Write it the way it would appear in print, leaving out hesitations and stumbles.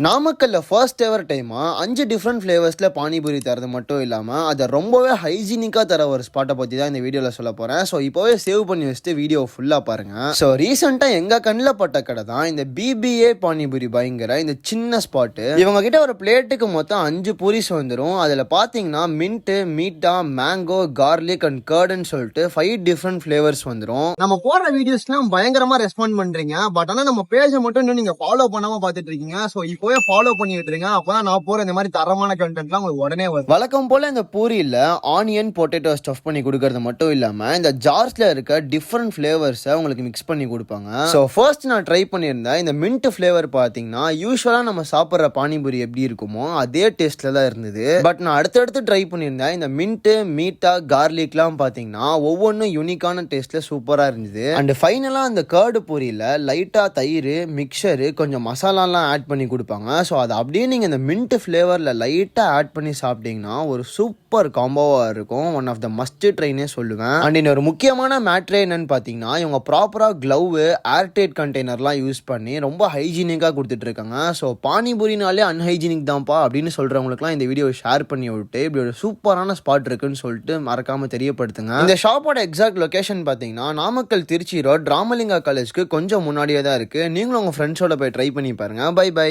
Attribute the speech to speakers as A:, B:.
A: நாமக்கல்ல first ever டைமா 5 different ஃப்ளேவர்ஸ்ல panipuri தரது மட்டும் இல்லாம அதை ரொம்பவே ஹைஜீனிக்கா தர ஒரு ஸ்பாட்டை பத்தி தான் இந்த வீடியோல சொல்ல போறேன். ஸோ இப்போவே சேவ் பண்ணி வச்சுட்டு வீடியோ ஃபுல்லா பாருங்க. ஸோ ரீசெண்டா எங்க கண்ணில் பட்ட கடை தான் இந்த பிபிஏ பானிபூரி பயங்கர இந்த சின்ன ஸ்பாட்டு. இவங்க கிட்ட ஒரு பிளேட்டுக்கு மொத்தம் 5 பூரிஸ் வந்துடும். அதுல பாத்தீங்கன்னா mint, meetha, mango, garlic and கர்டுன்னு சொல்லிட்டு 5 டிஃப்ரெண்ட் ஃப்ளேவர்ஸ் வந்துடும். நம்ம போடுற வீடியோஸ்லாம் பயங்கரமா ரெஸ்பாண்ட் பண்றீங்க. பட் ஆனா நம்ம பேஜை மட்டும் இன்னும் நீங்க ஃபாலோ பண்ணாம பாத்துட்டு இருக்கீங்க. ஸோ இப்போவே ஃபாலோ பண்ணி விட்டுருங்க. அப்பதான் நான் போற இந்த மாதிரி தரமான கண்டென்ட்லாம் உங்களுக்கு உடனே வரும். வழக்கம் போல இந்த பூரியில ஆனியன் பொட்டேட்டோ ஸ்டஃப் பண்ணி கொடுக்கறது மட்டும் இல்லாம இந்த ஜார்ஸ்ல இருக்க டிஃப்ரெண்ட் ஃபிளேவர்ஸை உங்களுக்கு மிக்ஸ் பண்ணி கொடுப்பாங்க. ஸோ ஃபர்ஸ்ட் நான் ட்ரை பண்ணியிருந்தேன் இந்த மின்ட் ஃபிளேவர் பாத்தீங்கன்னா யூஸ்வலா நம்ம சாப்பிட்ற பானிபூரி எப்படி இருக்குமோ அதே டேஸ்ட்ல தான் இருந்தது. பட் நான் அடுத்தடுத்து ட்ரை பண்ணியிருந்தேன் இந்த மின்ட், மீட்டா, கார்லிக்லாம் பாத்தீங்கன்னா ஒவ்வொன்றும் யூனிக்கான டேஸ்ட்ல சூப்பரா இருந்தது. அண்ட் ஃபைனலா அந்த கர்டு பூரியில லைட்டா தயிர், மிக்சரு, கொஞ்சம் மசாலாலாம் ஆட் பண்ணி கொடுப்பாங்க. ஸோ அதை அப்படியே நீங்கள் இந்த மின்ட் ஃப்ளேவரில் லைட்டாக ஆட் பண்ணி சாப்பிட்டீங்கன்னா ஒரு சூப்பர் காம்போவாக இருக்கும். ஒன் ஆஃப் த மஸ்ட் ட்ரைனே சொல்லுவேன். அண்ட் இன்னொரு முக்கியமான மேட்ரே என்னன்னு பார்த்தீங்கன்னா இவங்க ப்ராப்பராக க்ளவ், ஏர்டைட் கண்டெய்னர்லாம் யூஸ் பண்ணி ரொம்ப ஹைஜீனிக்காக கொடுத்துட்டு இருக்காங்க. ஸோ பானிபூரினாலே அன்ஹைஜீனிக் தான்ப்பா அப்படின்னு சொல்கிறவங்களுக்குலாம் இந்த வீடியோ ஷேர் பண்ணி விட்டு இப்படி ஒரு சூப்பரான ஸ்பாட் இருக்குன்னு சொல்லிட்டு மறக்காமல் தெரியப்படுத்துங்க. இந்த ஷாப்போட எக்ஸாக்ட் லொகேஷன் பார்த்தீங்கன்னா நாமக்கல் திருச்சி ரோட் ராமலிங்கா காலேஜ்க்கு கொஞ்சம் முன்னாடியே தான் இருக்குது. நீங்களும் உங்கள் ஃப்ரெண்ட்ஸோட போய் ட்ரை பண்ணி பாருங்க. Bye by.